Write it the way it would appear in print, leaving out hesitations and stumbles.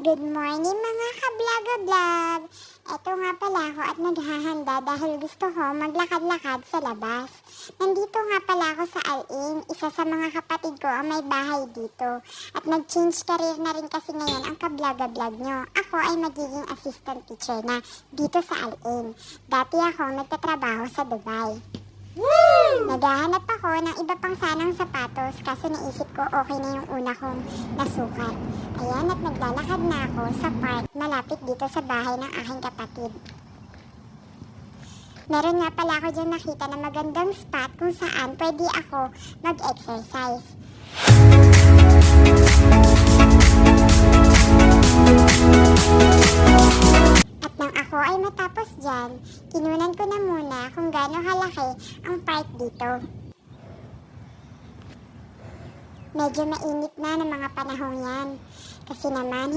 Good morning mga ka-vlog-vlog! Eto nga pala ako at naghahanda dahil gusto ko maglakad-lakad sa labas. Nandito nga pala ako sa Al-Ain, isa sa mga kapatid ko ang may bahay dito. At nag-change career na rin kasi ngayon ang ka-vlog-vlog nyo. Ako ay magiging assistant teacher na dito sa Al-Ain. Dati ako nagtatrabaho sa Dubai. Naghahanap ako ng iba pang sanang sapatos kaso naisip ko okay na yung una kong nasukat. Ayan, at naglalakad na ako sa park malapit dito sa bahay ng aking kapatid. Meron nga pala ako dyan nakita na magandang spot kung saan pwede ako mag-exercise. At nang ako ay matapos dyan, kinunan ko na muna kung gaano kalaki ang park dito. Medyo mainit na ng mga panahong yan. Kasi naman,